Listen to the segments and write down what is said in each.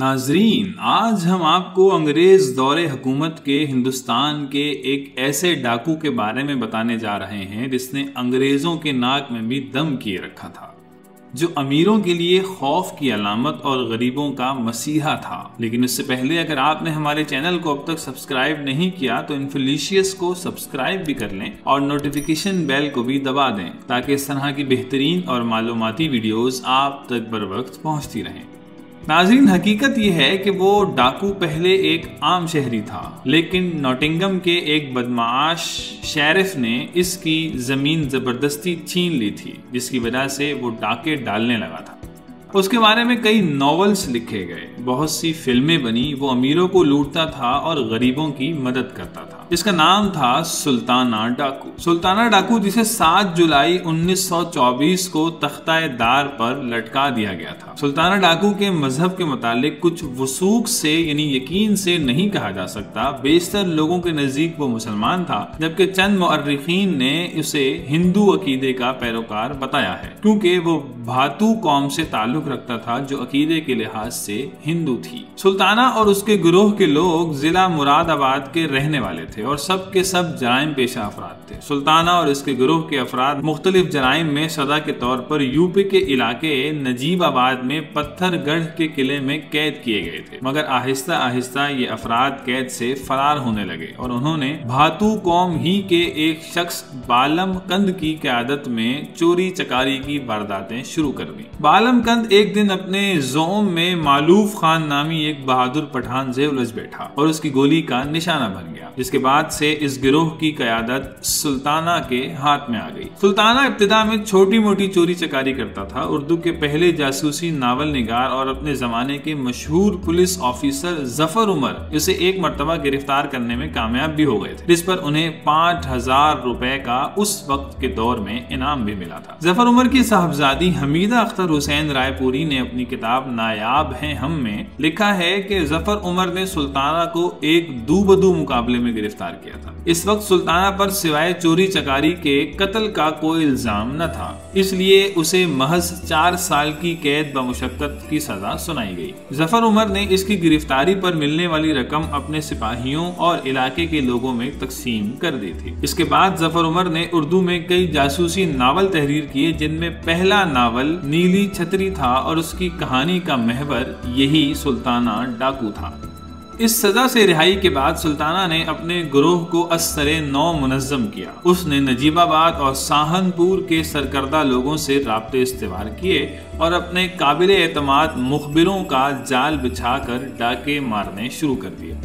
नाजरीन, आज हम आपको अंग्रेज दौरे हुकूमत के हिंदुस्तान के एक ऐसे डाकू के बारे में बताने जा रहे हैं जिसने अंग्रेजों के नाक में भी दम किए रखा था, जो अमीरों के लिए खौफ की अलामत और गरीबों का मसीहा था। लेकिन इससे पहले अगर आपने हमारे चैनल को अब तक सब्सक्राइब नहीं किया तो इन्फिलिशियस को सब्सक्राइब भी कर लें और नोटिफिकेशन बेल को भी दबा दें ताकि इस तरह की बेहतरीन और मालूमाती वीडियोस आप तक बर वक्त पहुँचती रहें। नाज़रीन, हकीकत यह है कि वो डाकू पहले एक आम शहरी था, लेकिन नॉटिंगम के एक बदमाश शेरिफ ने इसकी जमीन जबरदस्ती छीन ली थी, जिसकी वजह से वो डाके डालने लगा था। उसके बारे में कई नॉवेल्स लिखे गए, बहुत सी फिल्में बनी। वो अमीरों को लूटता था और गरीबों की मदद करता था। इसका नाम था सुल्ताना डाकू। सुल्ताना डाकू, जिसे 7 जुलाई 1924 को तख्ता-ए-दार पर लटका दिया गया था। सुल्ताना डाकू के मजहब के मुतालिक कुछ वसूख से यानी यकीन से नहीं कहा जा सकता। बेशतर लोगों के नजदीक वो मुसलमान था, जबकि चंद मुअर्रिखीन ने उसे हिंदू अकीदे का पैरोकार बताया है, क्योंकि वो भातू कौम से ताल्लुक रखता था जो अकीदे के लिहाज से हिंदू थी। सुल्ताना और उसके गिरोह के लोग जिला मुरादाबाद के रहने वाले थे और सब के सब जराइम पेशा अफराद थे। सुल्ताना और इसके गिरोह के अफराद मुख्तलिफ जराइम में सजा के तौर पर यूपी के इलाके नजीबाबाद में पत्थरगढ़ के किले में कैद किए गए थे, मगर आहिस्ता आहिस्ता ये अफराद कैद से फरार होने लगे और उन्होंने भातू कौम ही के एक शख्स बालम कंद की क़यादत में चोरी चकारी की वारदातें शुरू कर दी। बालम कंद एक दिन अपने जोम में मालूफ खान नामी एक बहादुर पठान से उलझ बैठा और उसकी गोली का निशाना बन गया, जिसके बाद से इस गिरोह की क़यादत सुल्ताना के हाथ में आ गई। सुल्ताना इब्तिदा में छोटी मोटी चोरी चकारी करता था। उर्दू के पहले जासूसी नावल निगार और अपने जमाने के मशहूर पुलिस ऑफिसर जफर उमर इसे एक मर्तबा गिरफ्तार करने में कामयाब भी हो गए थे, जिस पर उन्हें 5000 रुपए का उस वक्त के दौर में इनाम भी मिला था। जफर उमर की साहबजादी हमीदा अख्तर हुसैन रायपुरी ने अपनी किताब नायाब हैं हम में लिखा है कि जफर उमर ने सुल्ताना को एक दू-बदू मुकाबले में गिरफ्तार किया था। इस वक्त सुल्ताना पर सिवाय चोरी चकारी के कत्ल का कोई इल्जाम न था, इसलिए उसे महज 4 साल की कैद बमुशक्कत की सजा सुनाई गई। जफर उमर ने इसकी गिरफ्तारी पर मिलने वाली रकम अपने सिपाहियों और इलाके के लोगों में तकसीम कर दी थी। इसके बाद जफर उमर ने उर्दू में कई जासूसी नावल तहरीर किए, जिनमें पहला नावल नीली छतरी था और उसकी कहानी का महवर यही सुल्ताना डाकू था। इस सजा से रिहाई के बाद सुल्ताना ने अपने गिरोह को असरे नौ मुनज़्ज़म किया। उसने नजीबाबाद और सहारनपुर के सरकर्दा लोगों से राब्ते इस्तेवार किए और अपने काबिले एतमाद मुखबिरों का जाल बिछाकर डाके मारने शुरू कर दिए।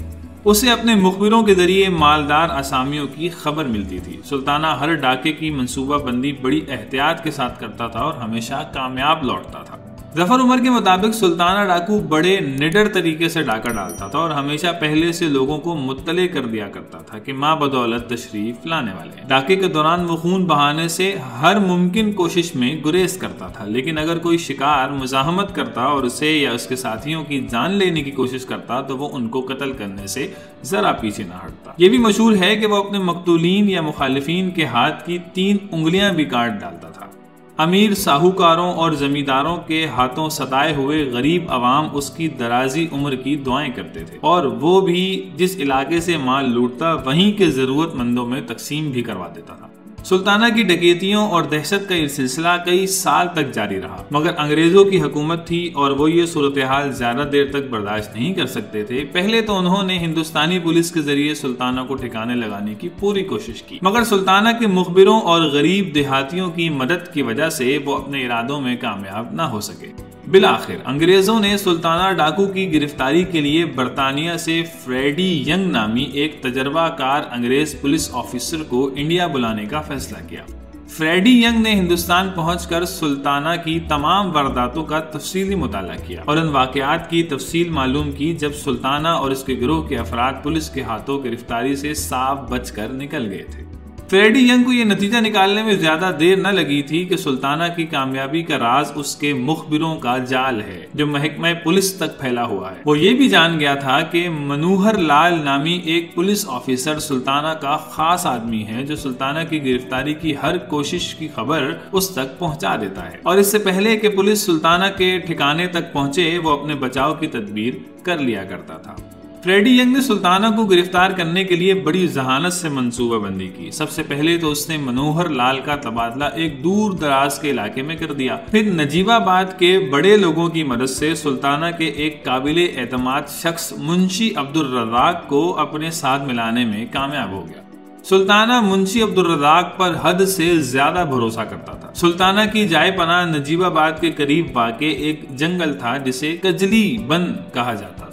उसे अपने मुखबिरों के जरिए मालदार असामियों की खबर मिलती थी। सुल्ताना हर डाके की मंसूबा बंदी बड़ी एहतियात के साथ करता था और हमेशा कामयाब लौटता था। जफर उमर के मुताबिक सुल्ताना डाकू बड़े निडर तरीके से डाका डालता था और हमेशा पहले से लोगों को मुत्तले कर दिया करता था कि माँ बदौलत तशरीफ लाने वाले। डाके के दौरान वो खून बहाने से हर मुमकिन कोशिश में गुरेज करता था, लेकिन अगर कोई शिकार मुजाहमत करता और उसे या उसके साथियों की जान लेने की कोशिश करता तो वो उनको कत्ल करने से जरा पीछे न हटता। ये भी मशहूर है कि वो अपने मकतूलीन या मुखालिफिन के हाथ की 3 उंगलियां भी काट डालता था। अमीर साहूकारों और जमींदारों के हाथों सताए हुए गरीब अवाम उसकी दराजी उम्र की दुआएं करते थे और वो भी जिस इलाके से माल लूटता वहीं के जरूरतमंदों में तकसीम भी करवा देता था। सुल्ताना की डकैतियों और दहशत का ये सिलसिला कई साल तक जारी रहा, मगर अंग्रेजों की हुकूमत थी और वो ये सूरत हाल ज्यादा देर तक बर्दाश्त नहीं कर सकते थे। पहले तो उन्होंने हिंदुस्तानी पुलिस के जरिए सुल्ताना को ठिकाने लगाने की पूरी कोशिश की, मगर सुल्ताना के मुखबिरों और गरीब देहातियों की मदद की वजह से वो अपने इरादों में कामयाब न हो सके। बिलाखिर अंग्रेजों ने सुल्ताना डाकू की गिरफ्तारी के लिए बरतानिया से फ्रेडी यंग नामी एक तजर्बाकार अंग्रेज पुलिस ऑफिसर को इंडिया बुलाने का फैसला किया। फ्रेडी यंग ने हिंदुस्तान पहुंचकर सुल्ताना की तमाम वारदातों का तफसीली मुताला किया और उन वाकयात की तफसील मालूम की जब सुल्ताना और इसके गिरोह के अफराद पुलिस के हाथों गिरफ्तारी से साफ बचकर निकल गए थे। फ्रेडी यंग को ये नतीजा निकालने में ज्यादा देर न लगी थी कि सुल्ताना की कामयाबी का राज उसके मुखबिरों का जाल है जो महकमा पुलिस तक फैला हुआ है। वो ये भी जान गया था कि मनोहर लाल नामी एक पुलिस ऑफिसर सुल्ताना का खास आदमी है जो सुल्ताना की गिरफ्तारी की हर कोशिश की खबर उस तक पहुंचा देता है, और इससे पहले कि पुलिस सुल्ताना के ठिकाने तक पहुंचे वो अपने बचाव की तदबीर कर लिया करता था। फ्रेडी यंग ने सुल्ताना को गिरफ्तार करने के लिए बड़ी जहानत से मंसूबाबंदी की। सबसे पहले तो उसने मनोहर लाल का तबादला एक दूर दराज के इलाके में कर दिया। फिर नजीबाबाद के बड़े लोगों की मदद से सुल्ताना के एक काबिले एतमाद शख्स मुंशी अब्दुल रज़ाक को अपने साथ मिलाने में कामयाब हो गया। सुल्ताना मुंशी अब्दुल रज़ाक पर हद से ज्यादा भरोसा करता था। सुल्ताना की जाए पनाह नजीबाबाद के करीब वाक़े एक जंगल था जिसे कजली बन कहा जाता था।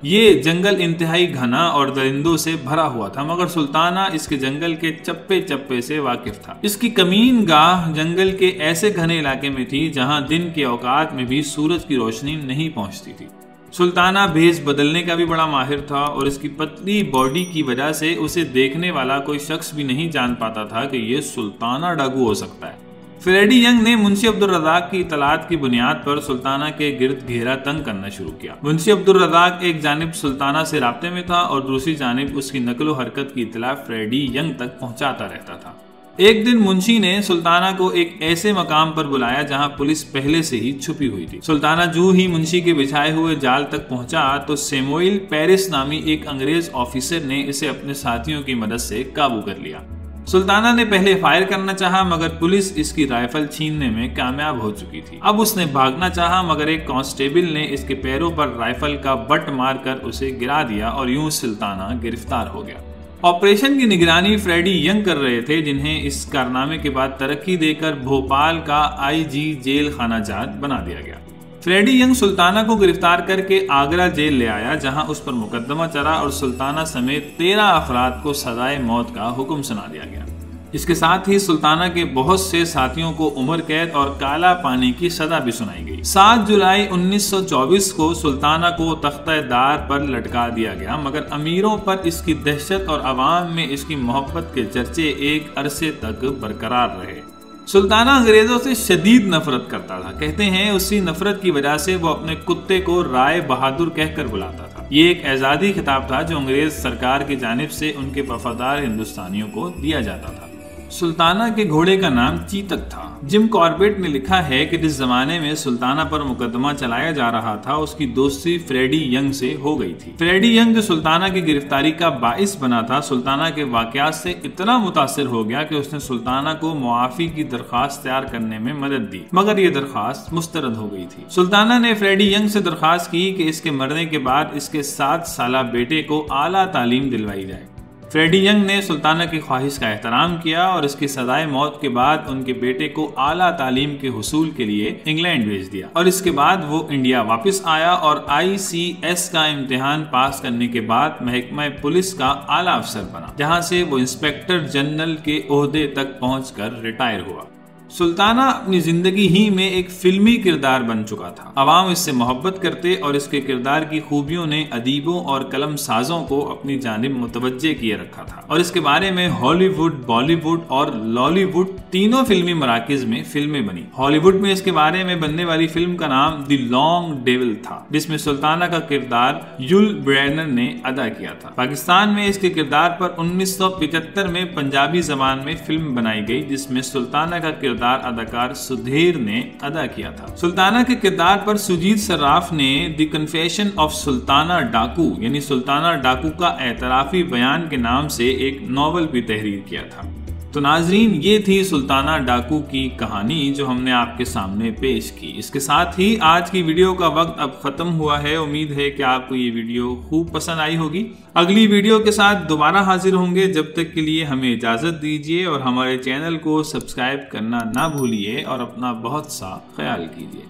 ये जंगल इंतहाई घना और दरिंदों से भरा हुआ था, मगर सुल्ताना इसके जंगल के चप्पे चप्पे से वाकिफ था। इसकी कमीन गाह जंगल के ऐसे घने इलाके में थी जहां दिन के औकात में भी सूरज की रोशनी नहीं पहुंचती थी। सुल्ताना भेष बदलने का भी बड़ा माहिर था और इसकी पतली बॉडी की वजह से उसे देखने वाला कोई शख्स भी नहीं जान पाता था कि ये सुल्ताना डाकू हो सकता है। फ्रेडी यंग ने मुंशी अब्दुल रज़ाक की इतलात की बुनियाद पर सुल्ताना के गिर्द घेरा तंग करना शुरू किया। मुंशी अब्दुल रज़ाक एक जानिब सुल्ताना से राब्ते में था और दूसरी जानिब उसकी नकलो हरकत की इतला फ्रेडी यंग तक पहुंचाता रहता था। एक दिन मुंशी ने सुल्ताना को एक ऐसे मकाम पर बुलाया जहां पुलिस पहले से ही छुपी हुई थी। सुल्ताना जो ही मुंशी के बिछाए हुए जाल तक पहुंचा तो सैमुअल पेरिस नामी एक अंग्रेज ऑफिसर ने इसे अपने साथियों की मदद से काबू कर लिया। सुल्ताना ने पहले फायर करना चाहा मगर पुलिस इसकी राइफल छीनने में कामयाब हो चुकी थी। अब उसने भागना चाहा मगर एक कांस्टेबल ने इसके पैरों पर राइफल का बट मारकर उसे गिरा दिया और यूं सुल्ताना गिरफ्तार हो गया। ऑपरेशन की निगरानी फ्रेडी यंग कर रहे थे जिन्हें इस कारनामे के बाद तरक्की देकर भोपाल का आईजी जेल खाना जात बना दिया गया। फ्रेडी यंग सुल्ताना को गिरफ्तार करके आगरा जेल ले आया जहां उस पर मुकदमा चला और सुल्ताना समेत 13 अफराद को सजाए मौत का हुक्म सुना दिया गया। इसके साथ ही सुल्ताना के बहुत से साथियों को उम्र कैद और काला पानी की सजा भी सुनाई गई। 7 जुलाई 1924 को सुल्ताना को तख्ते-दार पर लटका दिया गया, मगर अमीरों पर इसकी दहशत और अवाम में इसकी मोहब्बत के चर्चे एक अरसे तक बरकरार रहे। सुल्ताना अंग्रेजों से शदीद नफरत करता था। कहते हैं उसी नफरत की वजह से वो अपने कुत्ते को राय बहादुर कहकर बुलाता था। ये एक एजादी खिताब था जो अंग्रेज सरकार की जानिब से उनके वफादार हिंदुस्तानियों को दिया जाता था। सुल्ताना के घोड़े का नाम चीतक था। जिम कॉर्बेट ने लिखा है कि जिस जमाने में सुल्ताना पर मुकदमा चलाया जा रहा था उसकी दोस्ती फ्रेडी यंग से हो गई थी। फ्रेडी यंग जो सुल्ताना की गिरफ्तारी का बाइस बना था, सुल्ताना के वाकयात से इतना मुतासिर हो गया कि उसने सुल्ताना को मुआफी की दरखास्त तैयार करने में मदद दी, मगर ये दरखास्त मुस्तरद हो गई थी। सुल्ताना ने फ्रेडी यंग से दरखास्त की कि इसके मरने के बाद इसके 7 साला बेटे को आला तालीम दिलवाई जाए। फ्रेडी यंग ने सुल्ताना की ख्वाहिश का एहतराम किया और इसकी सजाए मौत के बाद उनके बेटे को आला तालीम के हुसूल के लिए इंग्लैंड भेज दिया और इसके बाद वो इंडिया वापस आया और ICS का इम्तिहान पास करने के बाद महकमा पुलिस का आला अफसर बना, जहां से वो इंस्पेक्टर जनरल के ओहदे तक पहुंचकर रिटायर हुआ। सुल्ताना अपनी जिंदगी ही में एक फिल्मी किरदार बन चुका था। अवाम इससे मोहब्बत करते और इसके किरदार की खूबियों ने अदीबों और कलम साजों को अपनी जानिब मुतवज्जे किए रखा था और इसके बारे में हॉलीवुड, बॉलीवुड और लॉलीवुड तीनों फिल्मी मराकिज में फिल्में बनी। हॉलीवुड में इसके बारे में बनने वाली फिल्म का नाम द लॉन्ग डेविल था, जिसमें सुल्ताना का किरदार यूल ब्रैनर ने अदा किया था। पाकिस्तान में इसके किरदार पर 1975 में पंजाबी जबान में फिल्म बनाई गई जिसमें सुल्ताना का किरदार अदाकार सुधीर ने अदा किया था। सुल्ताना के किरदार पर सुजीत सर्राफ ने द कन्फेशन ऑफ सुल्ताना डाकू यानी सुल्ताना डाकू का एतराफी बयान के नाम से एक नॉवल भी तहरीर किया था। तो नाजरीन, ये थी सुल्ताना डाकू की कहानी जो हमने आपके सामने पेश की। इसके साथ ही आज की वीडियो का वक्त अब खत्म हुआ है। उम्मीद है कि आपको ये वीडियो खूब पसंद आई होगी। अगली वीडियो के साथ दोबारा हाजिर होंगे। जब तक के लिए हमें इजाजत दीजिए और हमारे चैनल को सब्सक्राइब करना ना भूलिए और अपना बहुत सा ख्याल कीजिए।